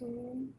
2.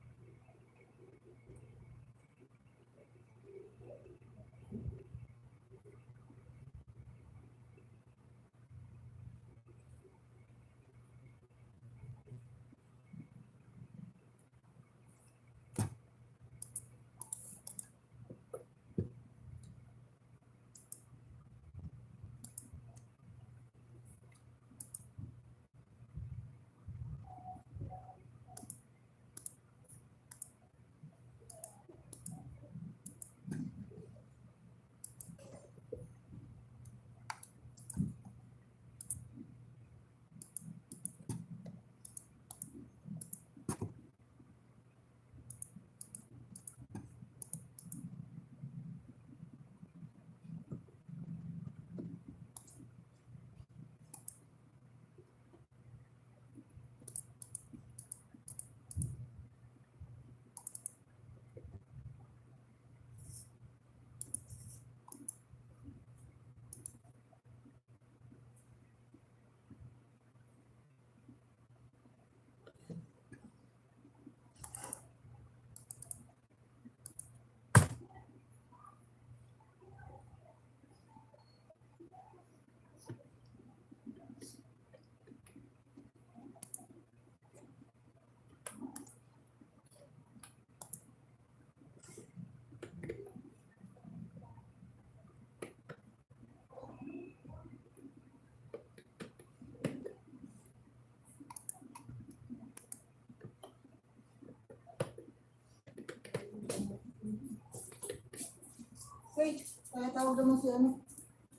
Wait, kaya tawag naman si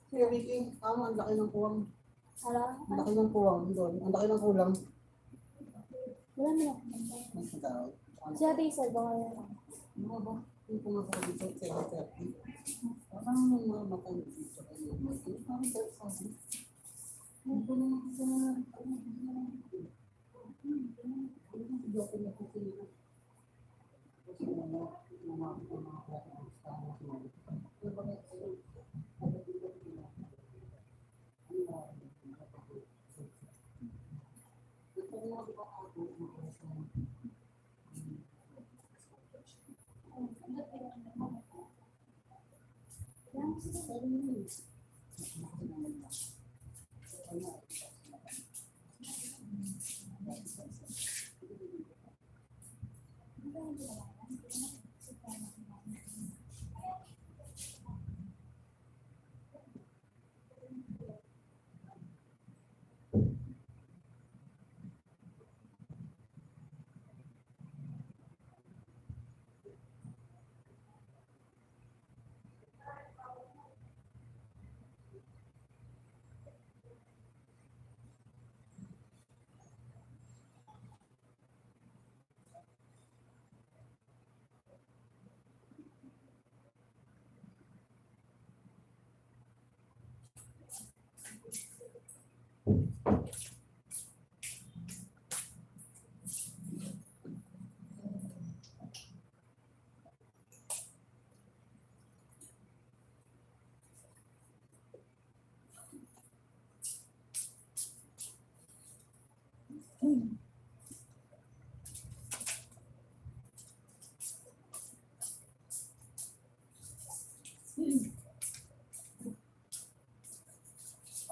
si Ricky. Ang laki ng kuwang. Ang laki ng kuwang doon. Ang laki ng kulang. Wala na. Si Ate Isel, baka yan. Ano ba? Yung pumasok dito, 7:30. Parang nung mga matang dito. Parang 7:30. Ano ba naman kasi na? Hindi ako nakukulit. Kasi mga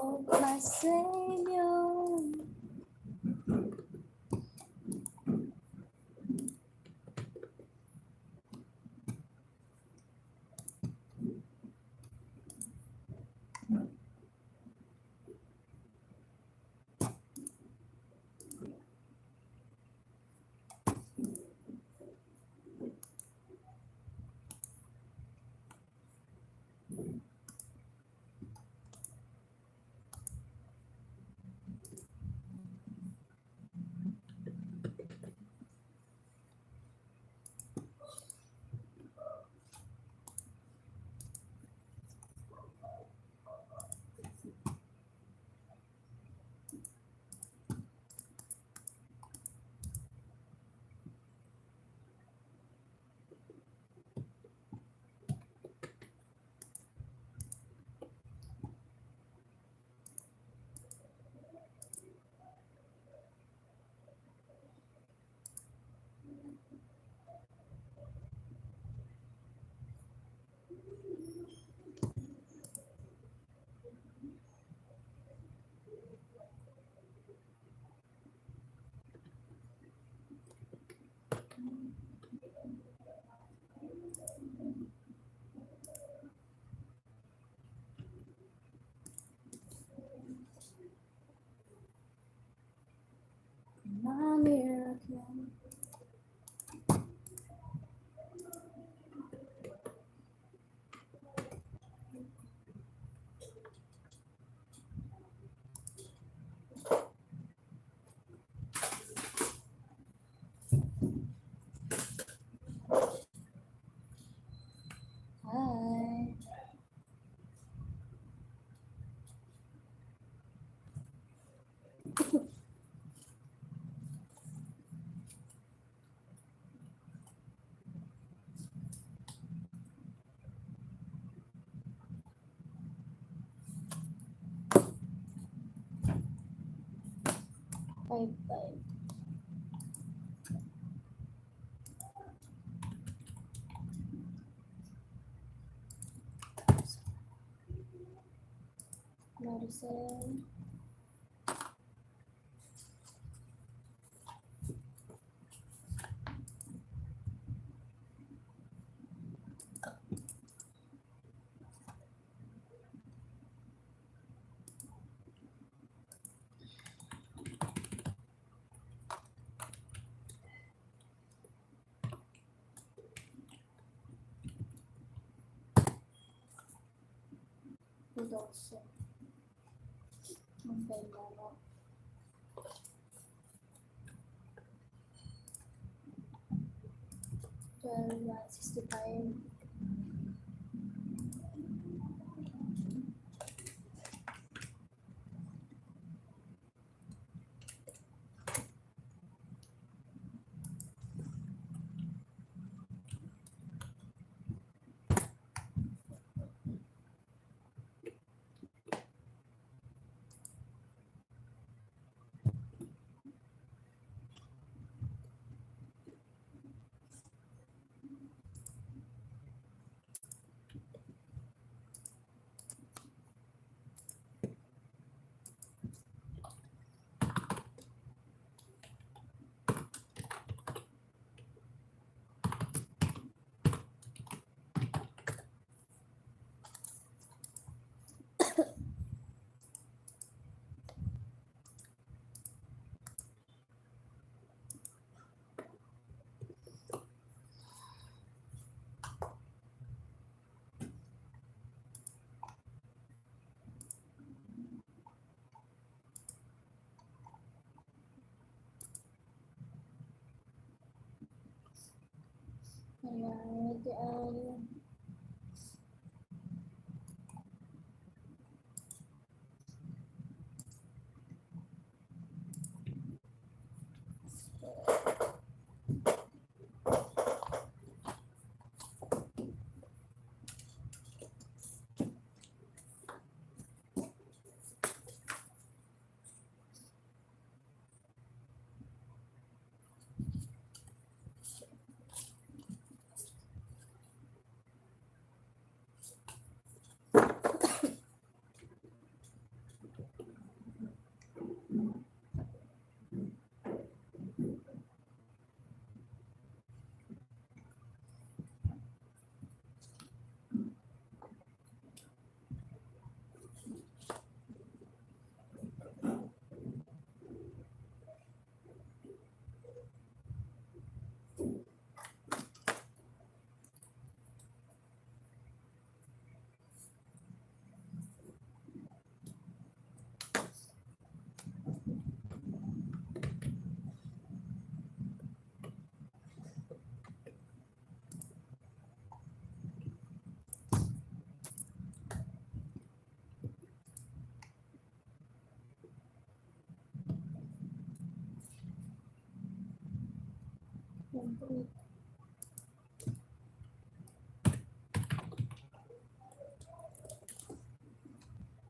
Oh, my Savior. 5-5. Maricel. Doce. Ang ganda mo. 12,165. Ayan, ito ay yan po ito.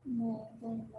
Ayan, ganun.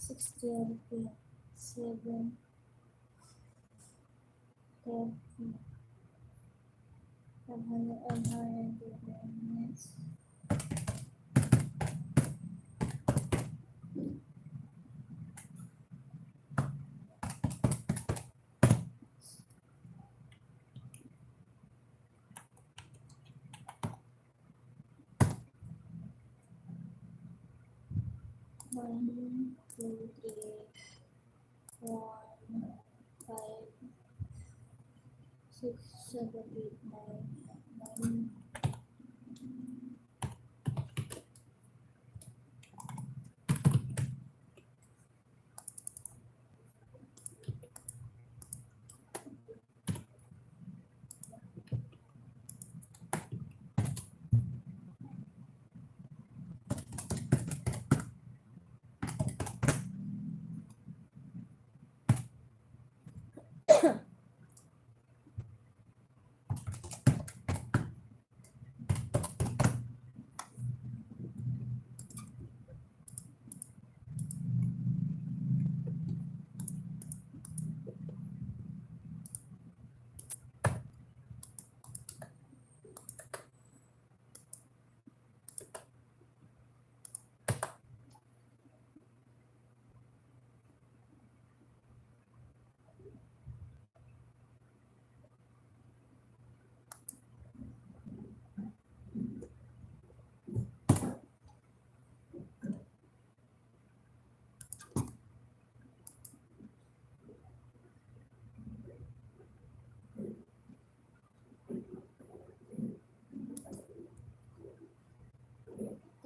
6:30, 7:30, 120 minutes. One, two, three, 1, 5, 6, 7, 8, 9.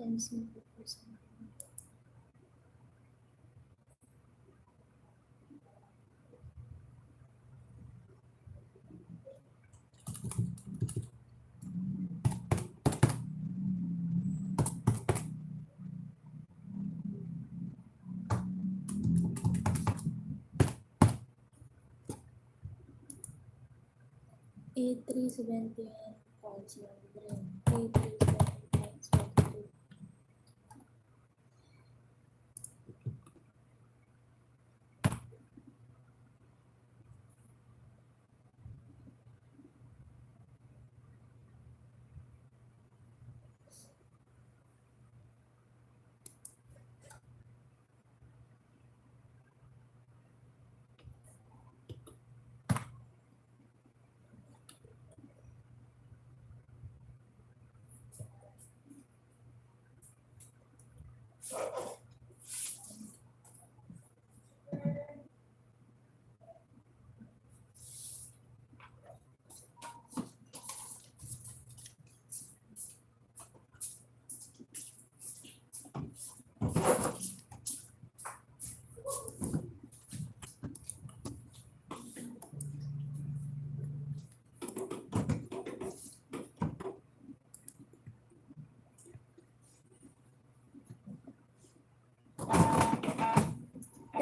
Times mo po po sa mga. Eight, 3, 17.03. 8, 3, 17.03.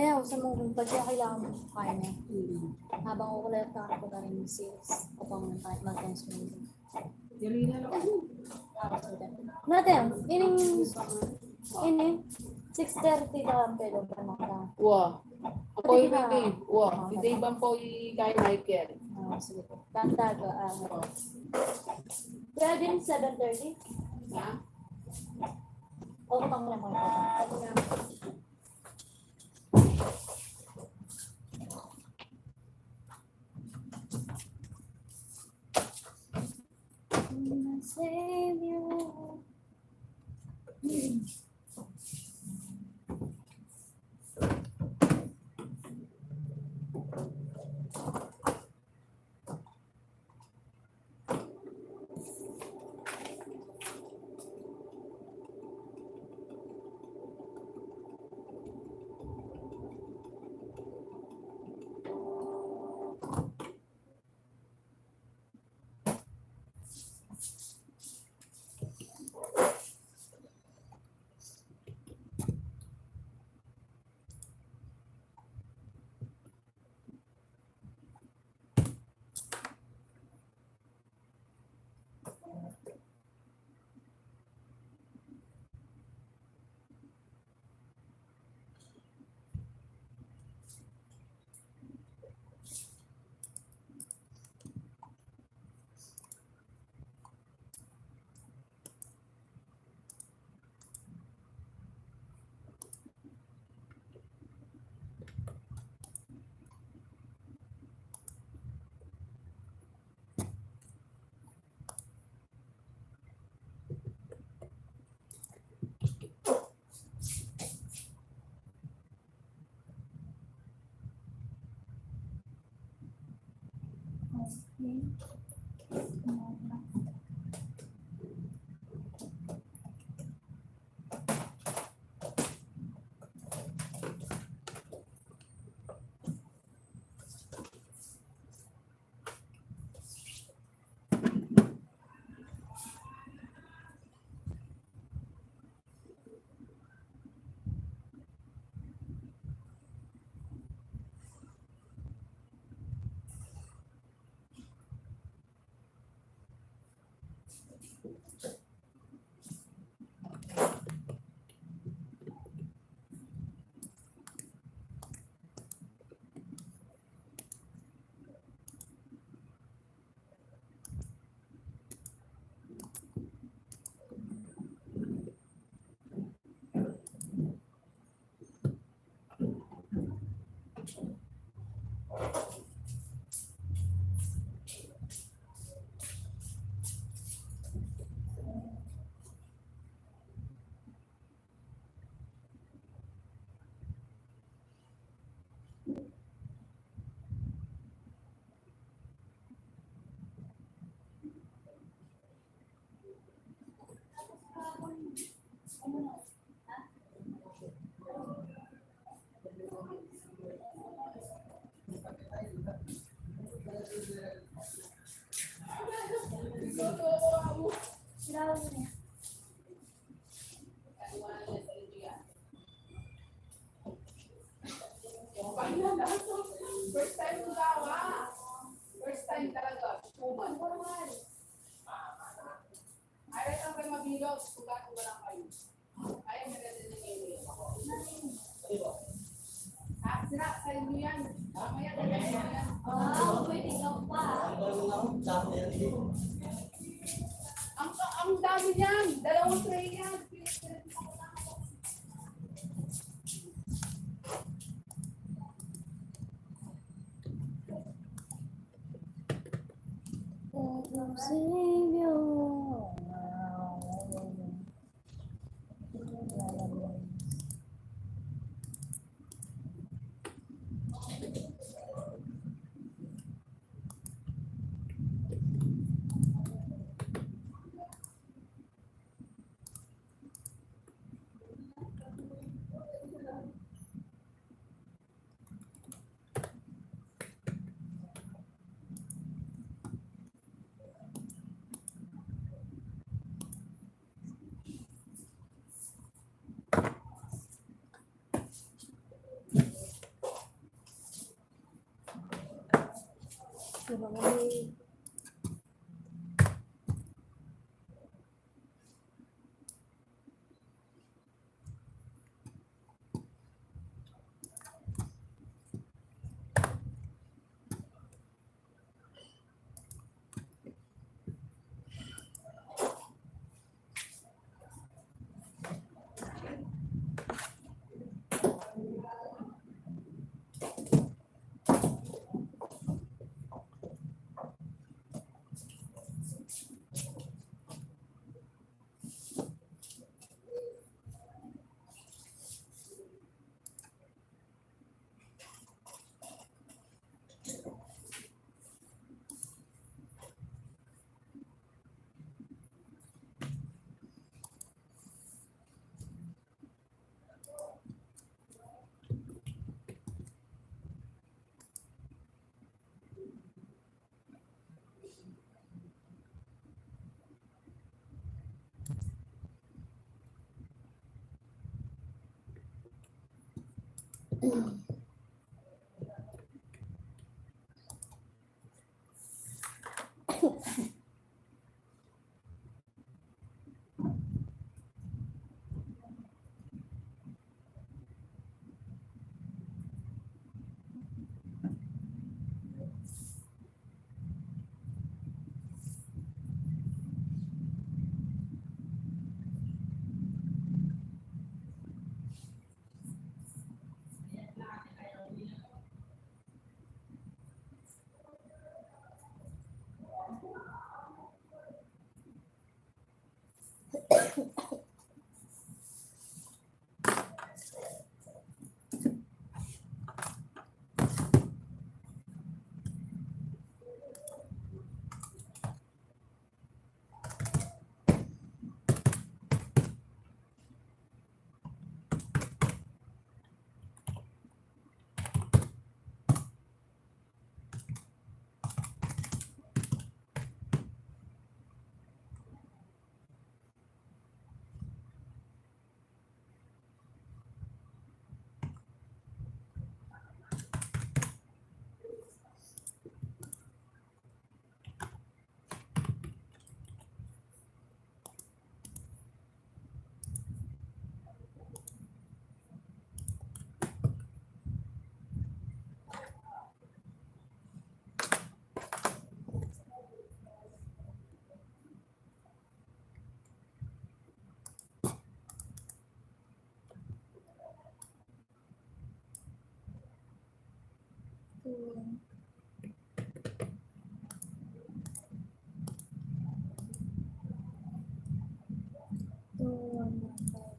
Kaya ako sa mga kumpad, kaya kailangan mo kaya na. Habang ukulat ka na rin yung sales upang mag-transfer mo. Dali na lang. Natin, ini 6:30 ka pero maka. Wah, ako yung hindi. Wah, hindi ba po kay Michael? Sige po. Tantaga. Pwede rin 7:30? Ha? O pang lang mo. Save you. First time ko gawa. First time talaga. Kuman. Ayaw lang kayo mabilog. Kugat ko lang kayo. Ayaw maganda na ngayon. Sira, sa inyo yan. Mamaya ka yan. Pwede ka pa. Ang dami niyan. 2 tray yan. 215.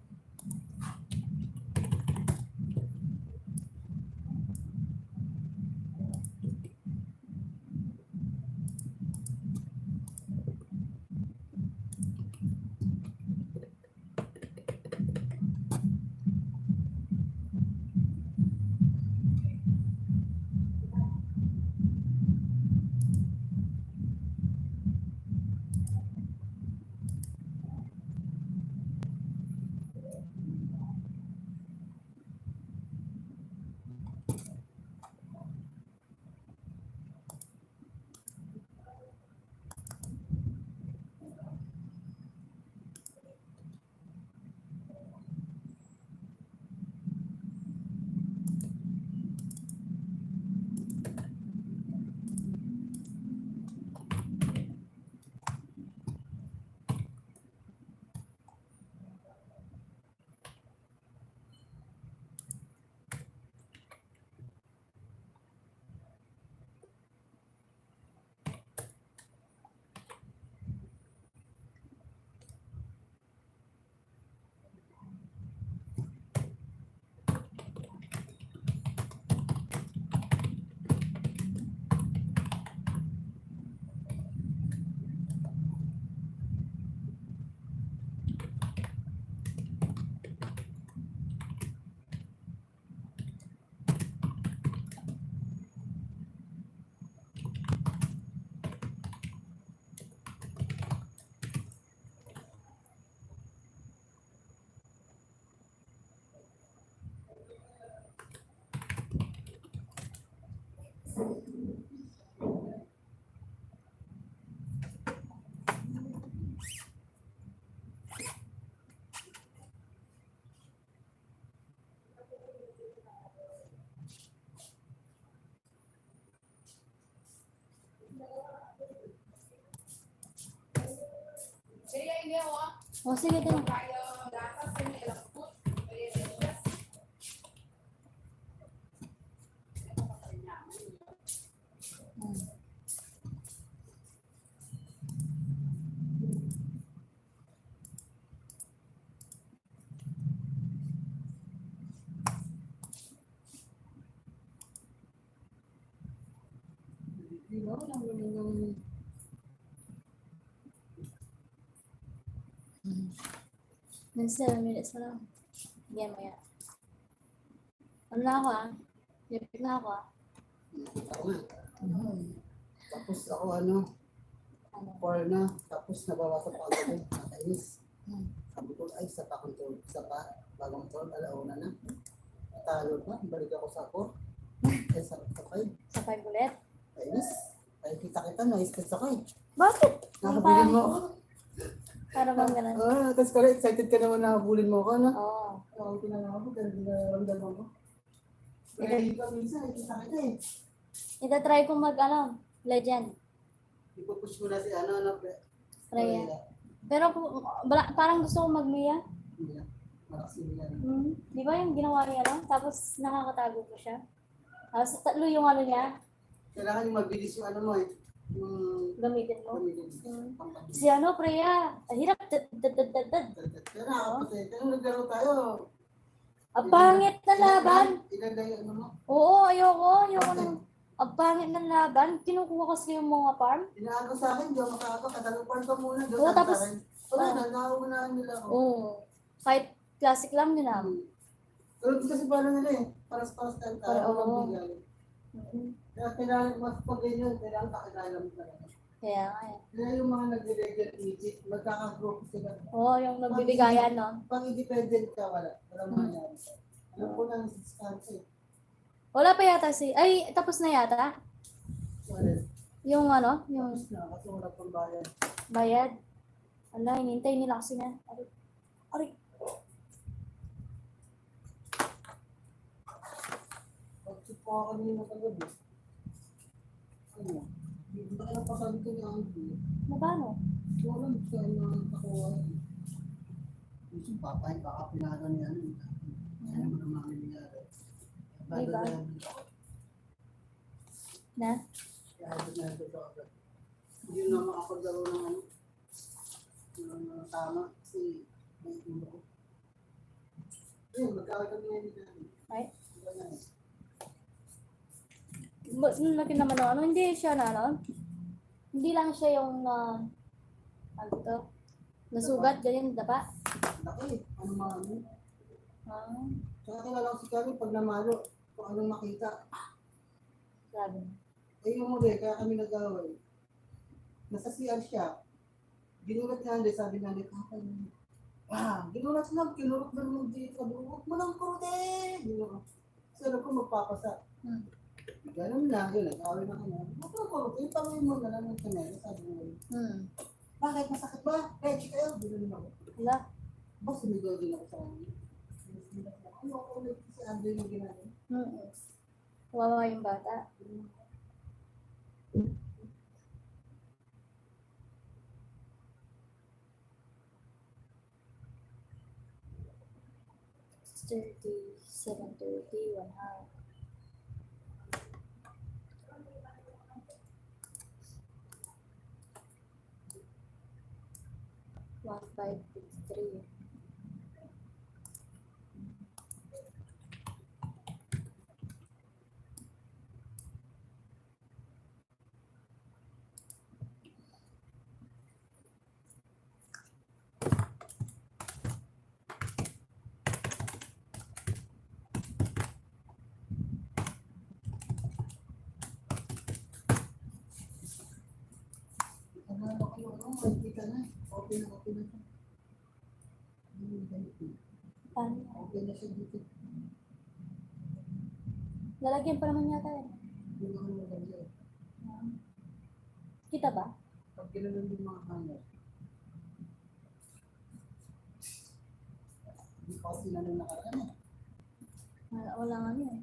Kaya hindi ako. O, sige din. Kaya gatas yung ilapot. Hmm. Di ba? Walang naman ng Then 7 minutes na lang. Bigyan mo yan. Ano na ako ah? Lipit na ako ah. ako nga. Tapos ako ano, 4 na, tapos nabawasan pa ako doon, nakainis. Sabi ko, ay, isa pa akong tulog, isa pa, bagong tulog, alauna na. Talo na, balik ako sa 4. Eh, sa 5, Sa 5 ulit. kainis. Ay, kita-kita, na-stress ako eh. Bakit? Nakabulin mo ako. Para bang ganun? Tapos kaya excited ka naman nakabulin mo ako, no? Oo. Oo, pinangawa ko, dahil dinaramdam ako. Kaya hindi ka minsan, kita-kita eh. Itatry ko mag legend. Ipupush mo na si ano, Freya. Pero parang gusto ko mag-Mia. Hindi na, malakas nila. Di ba yung ginawa niya lang? Tapos nakakatago ko siya. Tapos tatlo yung ano niya, Kailangan yung mabilis yung ano mo eh. Yung gamitin mo. gamitin. Mm. Si ano, Freya, ang hirap. Dad. Kaya nakakapatid. Kaya nung naglaro tayo. Ang pangit na laban. Ilagay yung ano mo. Oo, ayoko nang. Ang pangit na laban. Kinukuha kasi yung mga farm. Inaago sa akin, di ako makaago. Katalupan ka muna. Doon Oo, ang tapos- sa akin. Wala na, nauunahan nila ako. Oo. Kahit classic lang din ah. Pero kasi paano nila eh. Paras-paras tayo tayo. Oo. Walang bigay. Kaya kailangan, mas pag ganyan, kailangan kakilala mo talaga. Kaya nga eh. Kaya yung mga nagre-regular music, magkaka-group sila. Oo, yung nagbibigayan, no? Pag independent ka, wala. Wala mangyayari. Alam ko lang si Scanse. Wala pa yata ay, tapos na yata. Wala. Yung ano, yung Tapos na, kasi wala pang bayan. bayad. Ala, hinintay nila kasi na. Aray. Pag-sip ko ako kanina kagabi. Ano? Hindi ka napasabi ko ni Andy. Na paano? Wala siya na nakuha. Gusto papahin, baka pinano niya. Ano mo naman nangyayari. Ay, ba? Na? Kaya na ito agad. Hindi na makapaglaro ng ano. Ng tama. Kasi May ulo ko. Ayun, magkawal kami ngayon ni Daddy. Ay, Iba na eh. nung laki naman ng ano, hindi siya na ano, hindi lang siya yung, ano to, nasugat, ganyan, dapa. Laki, ano mga ano. Ah, Tsaka kilala ko si Kami pag namalo, kung anong makita. grabe. Eh yung muli, kaya kami nag-away. Nasa CR siya. Ginulat nga hindi, sabi nga nito, ginulat lang, kinurot na naman dito. Sabi ko, huwag mo lang kurutin! Ginulat. Kasi alam ko magpapasa. Hmm. Ganun lang, yun, nag-away na kami. Huwag mo lang kurutin, tamuin mo na lang yung kanila. Sabi ko, bakit masakit ba? Ready kayo? Ginulat ako. Wala. Boss, sumigaw din ako sa kanya. Ano ako ulit si Andre yung ginagawa? Wawa yung bata. It's 30, 7:30, 1 hour. One 5:53. Ano ko yung ano, hindi ka na. Open na siya. Paano? Open na siya dito. Lalagyan pa naman yata eh. Hindi na ako maganda. Kita ba? Pag ginanon yung mga hanger. Hindi ko kasi nanon nakaraan eh. Wala nga yun eh.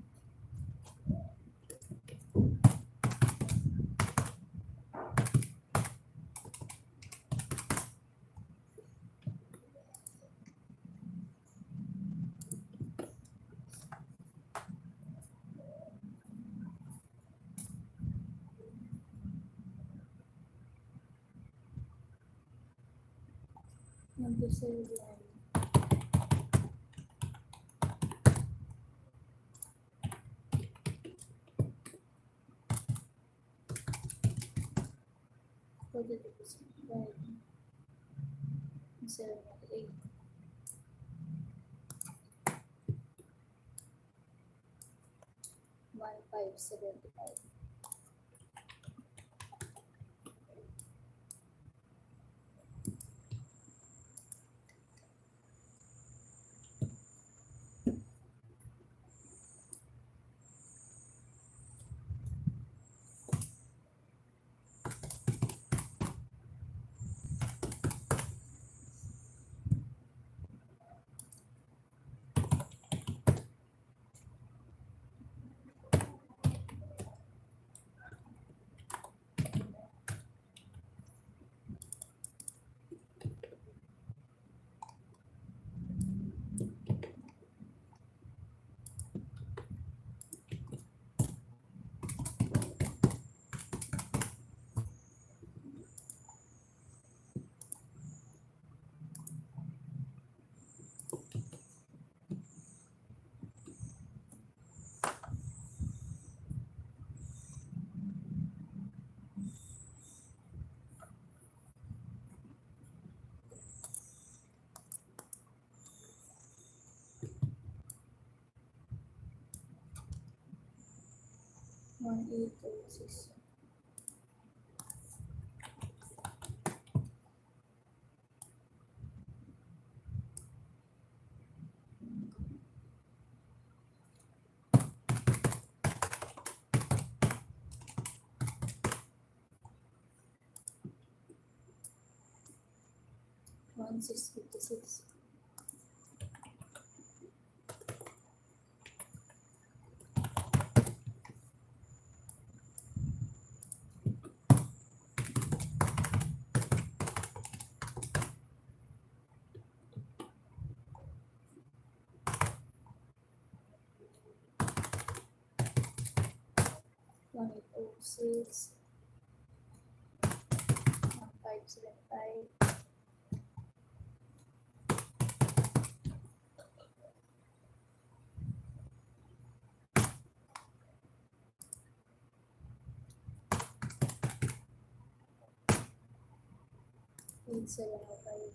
Number 7. Eight. One 575. One 806. One 656. One 806. 1575. sila kayo.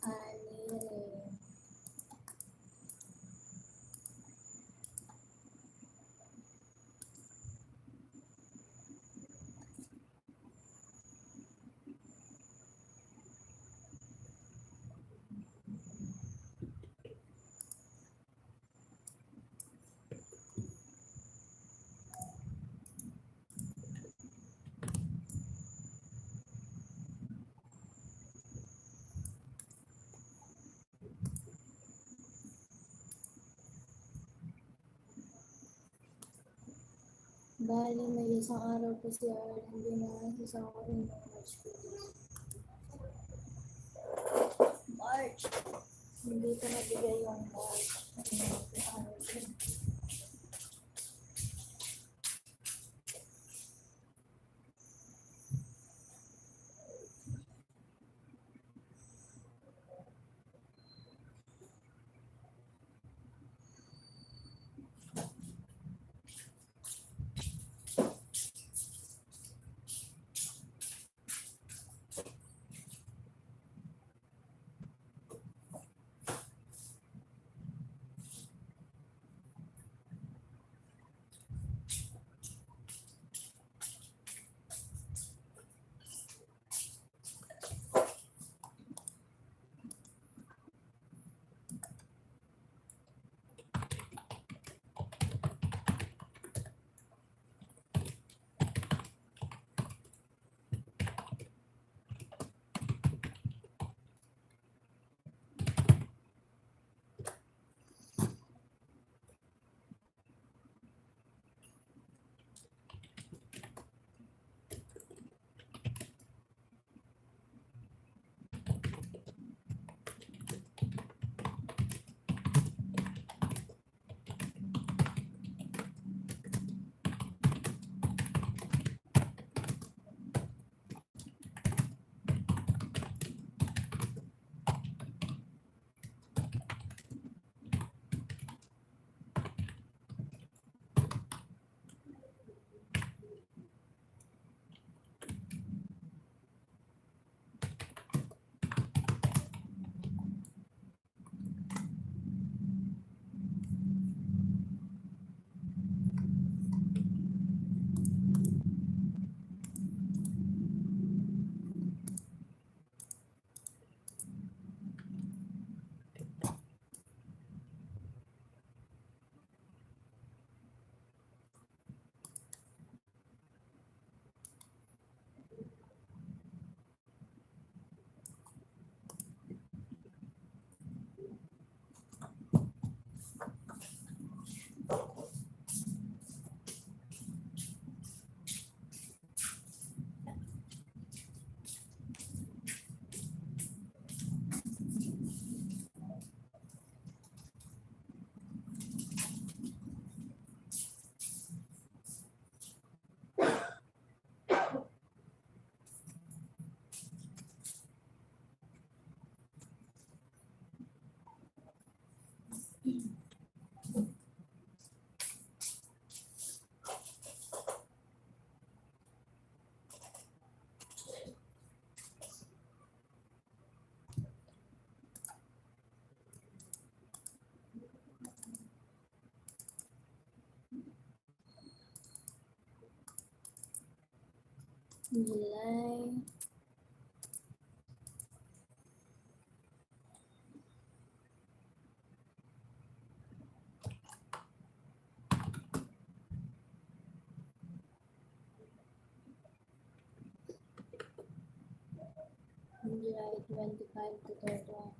Anire. Bali, may isang araw po si Arlen, hindi na isang araw yung March po. March! Hindi ko nabigay yung March. July. July 25 to 31.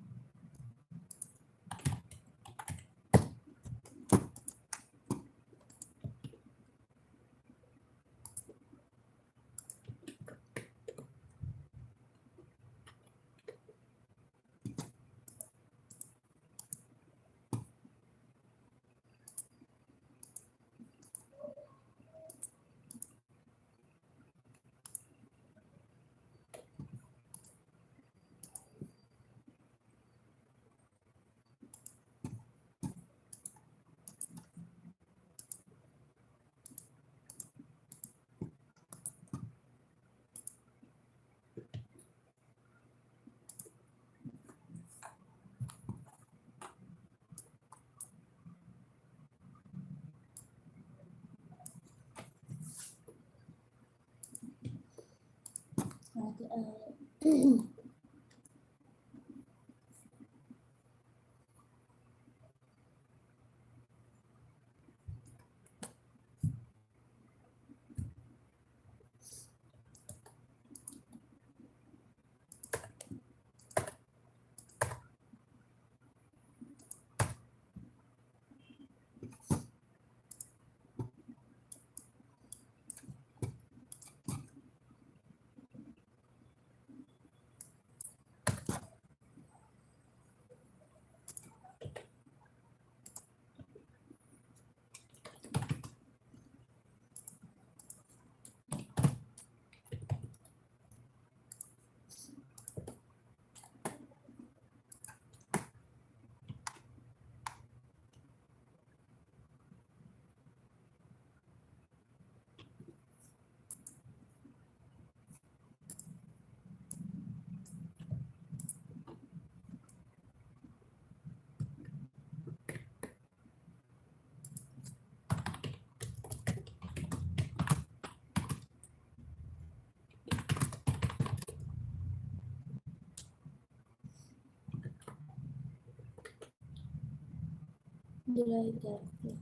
July 30.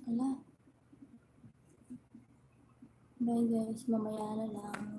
Ala. Bye guys, mamaya na lang.